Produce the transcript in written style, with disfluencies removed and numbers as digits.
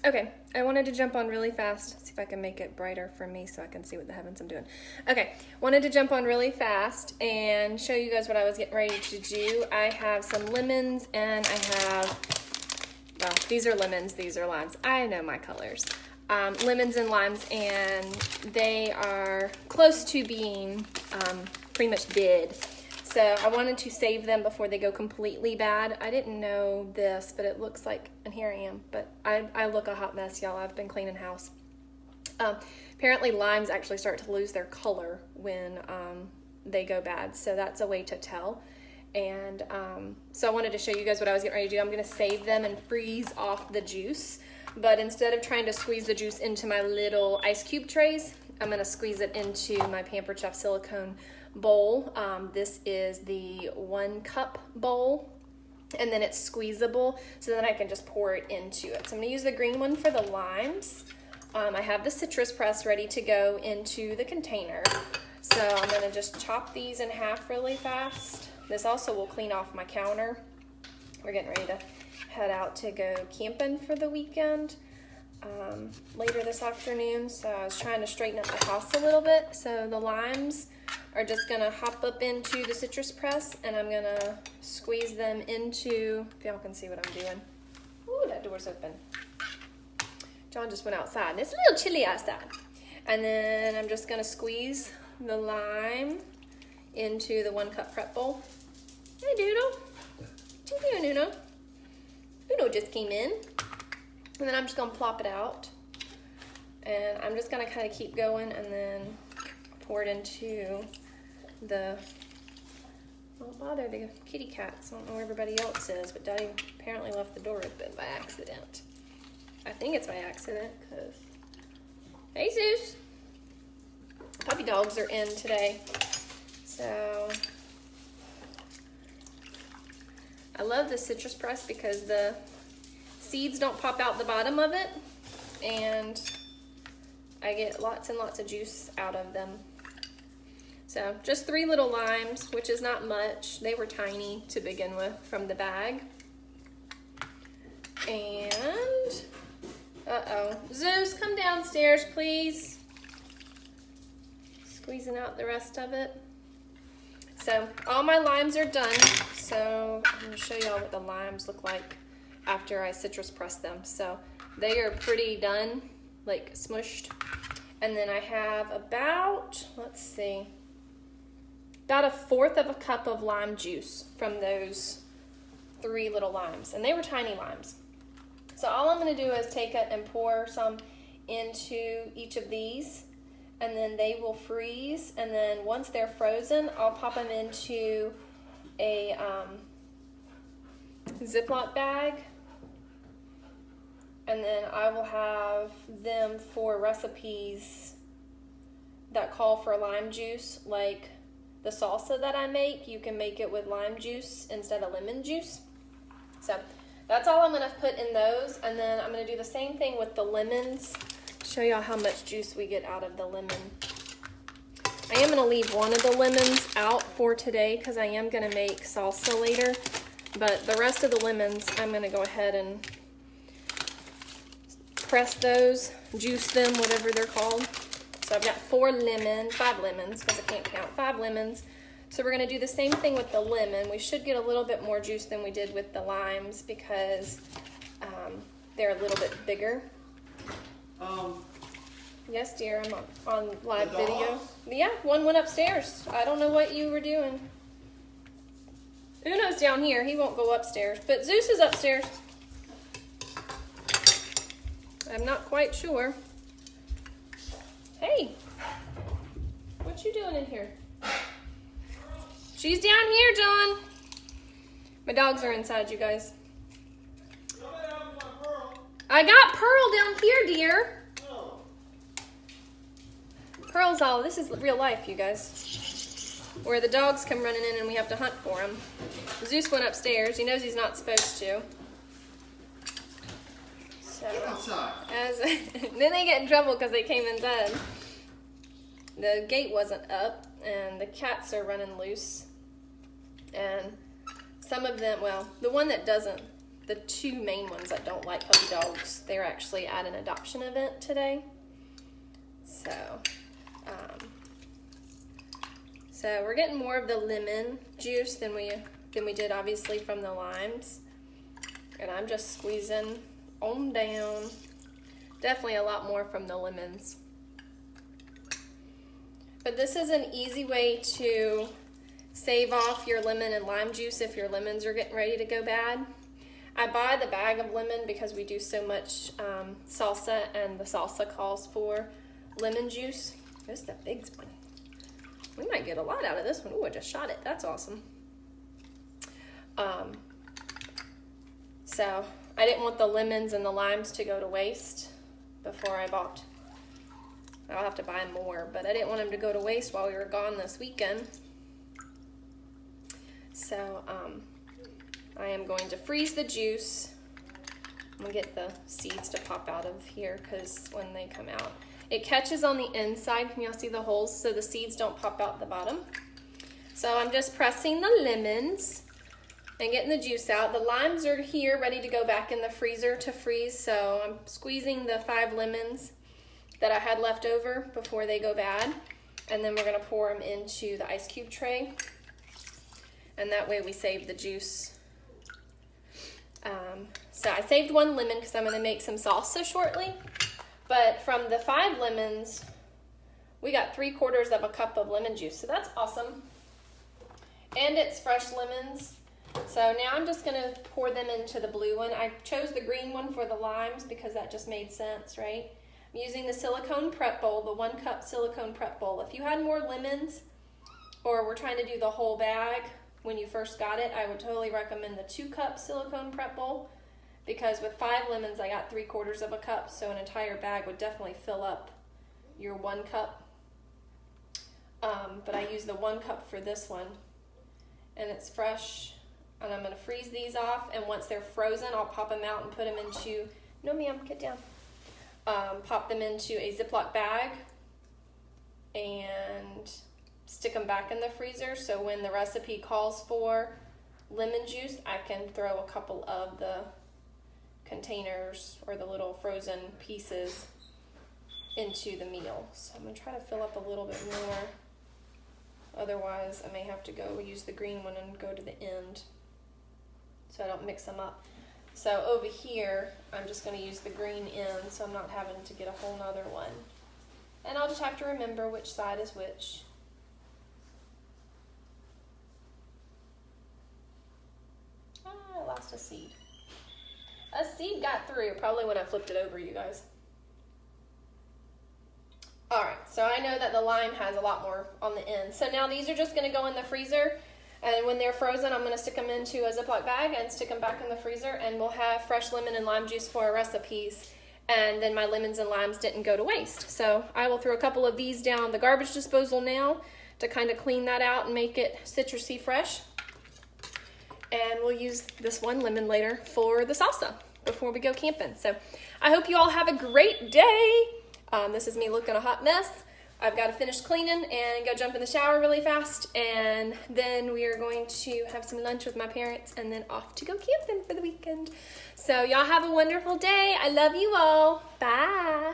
Okay, I wanted to jump on really fast. See if I can make it brighter for me so I can see what the heavens I'm doing. Okay, wanted to jump on really fast and show you guys what I was getting ready to do. I have some lemons and I have, well, these are lemons, these are limes. I know my colors. Lemons and limes, and they are close to being pretty much dead. So I wanted to save them before they go completely bad. I didn't know this, but it looks like, and here I am, but I look a hot mess, y'all. I've been cleaning house. Apparently limes actually start to lose their color when they go bad, so that's a way to tell. And so I wanted to show you guys what I was getting ready to do. I'm gonna save them and freeze off the juice, but instead of trying to squeeze the juice into my little ice cube trays, I'm gonna squeeze it into my Pampered Chef silicone bowl. This is the 1 cup bowl, and then it's squeezable, so then I can just pour it into it. So I'm gonna use the green one for the limes. I have the citrus press ready to go into the container. So I'm gonna just chop these in half really fast. This also will clean off my counter. We're getting ready to head out to go camping for the weekend later this afternoon. So I was trying to straighten up the house a little bit. So the limes are just gonna hop up into the citrus press, and I'm gonna squeeze them into, if y'all can see what I'm doing. Ooh, that door's open. John just went outside, and it's a little chilly outside. And then I'm just gonna squeeze the lime into the 1 cup prep bowl. Hey, Doodle. What you doing, Uno? Uno just came in. And then I'm just gonna plop it out. And I'm just gonna kind of keep going and then pour it into the, don't bother the kitty cats. I don't know where everybody else is, but Daddy apparently left the door open by accident. I think it's by accident, because, hey Zeus. Puppy dogs are in today. So, I love the citrus press because the seeds don't pop out the bottom of it, and I get lots and lots of juice out of them. So just 3 little limes, which is not much. They were tiny to begin with from the bag. And, uh-oh. Zeus, come downstairs, please. Squeezing out the rest of it. So all my limes are done. So I'm gonna show y'all what the limes look like after I citrus press them. So they are pretty done, like smushed. And then I have about, let's see, about 1/4 of a cup of lime juice from those 3 little limes. And they were tiny limes. So all I'm gonna do is take it and pour some into each of these, and then they will freeze. And then once they're frozen, I'll pop them into a Ziploc bag. And then I will have them for recipes that call for lime juice, like the salsa that I make. You can make it with lime juice instead of lemon juice. So that's all I'm gonna put in those. And then I'm gonna do the same thing with the lemons. Show y'all how much juice we get out of the lemon. I am gonna leave one of the lemons out for today because I am gonna make salsa later. But the rest of the lemons, I'm gonna go ahead and press those, juice them, whatever they're called. So I've got 5 lemons, because I can't count, 5 lemons. So we're gonna do the same thing with the lemon. We should get a little bit more juice than we did with the limes because they're a little bit bigger. Yes, dear, I'm on live video. Yeah, one went upstairs. I don't know what you were doing. Uno's down here. He won't go upstairs, but Zeus is upstairs. I'm not quite sure. Hey, what you doing in here? She's down here, John. My dogs are inside, you guys. I got Pearl down here, dear. Pearl's all, this is real life, you guys. Where the dogs come running in and we have to hunt for them. Zeus went upstairs. He knows he's not supposed to. So, then they get in trouble because they came inside. The gate wasn't up and the cats are running loose. And some of them, well, the one that doesn't the two main ones that don't like puppy dogs, they're actually at an adoption event today. So we're getting more of the lemon juice than we did obviously from the limes. And I'm just squeezing on down. Definitely a lot more from the lemons. But this is an easy way to save off your lemon and lime juice if your lemons are getting ready to go bad. I buy the bag of lemon because we do so much salsa, and the salsa calls for lemon juice. This is the big one. We might get a lot out of this one. Ooh, I just shot it. That's awesome. So I didn't want the lemons and the limes to go to waste before I bought. I'll have to buy more, but I didn't want them to go to waste while we were gone this weekend. So I am going to freeze the juice. I'm gonna get the seeds to pop out of here because when they come out, it catches on the inside. Can y'all see the holes? So the seeds don't pop out the bottom. So I'm just pressing the lemons and getting the juice out. The limes are here ready to go back in the freezer to freeze. So I'm squeezing the 5 lemons that I had left over before they go bad. And then we're gonna pour them into the ice cube tray. And that way we save the juice. So I saved 1 lemon because I'm gonna make some salsa shortly. But from the 5 lemons, we got 3/4 of a cup of lemon juice. So that's awesome. And it's fresh lemons. So now I'm just gonna pour them into the blue one. I chose the green one for the limes because that just made sense, right? I'm using the silicone prep bowl, the 1 cup silicone prep bowl. If you had more lemons, or we're trying to do the whole bag when you first got it, I would totally recommend the 2 cup silicone prep bowl, because with 5 lemons, I got 3/4 of a cup, so an entire bag would definitely fill up your 1 cup. But I use the 1 cup for this one, and it's fresh, and I'm gonna freeze these off, and once they're frozen, I'll pop them out and put them into, no ma'am, get down. Pop them into a Ziploc bag and stick them back in the freezer, so when the recipe calls for lemon juice, I can throw a couple of the containers or the little frozen pieces into the meal. So I'm gonna try to fill up a little bit more. Otherwise, I may have to go use the green one and go to the end so I don't mix them up. So over here, I'm just gonna use the green end so I'm not having to get a whole nother one. And I'll just have to remember which side is which. I lost a seed. A seed got through, probably when I flipped it over, you guys. All right, so I know that the lime has a lot more on the end. So now these are just gonna go in the freezer, and when they're frozen, I'm gonna stick them into a Ziploc bag and stick them back in the freezer, and we'll have fresh lemon and lime juice for our recipes. And then my lemons and limes didn't go to waste. So I will throw a couple of these down the garbage disposal now to kind of clean that out and make it citrusy fresh. And we'll use this 1 lemon later for the salsa before we go camping. So I hope you all have a great day. This is me looking a hot mess. I've got to finish cleaning and go jump in the shower really fast. And then we are going to have some lunch with my parents and then off to go camping for the weekend. So y'all have a wonderful day. I love you all. Bye.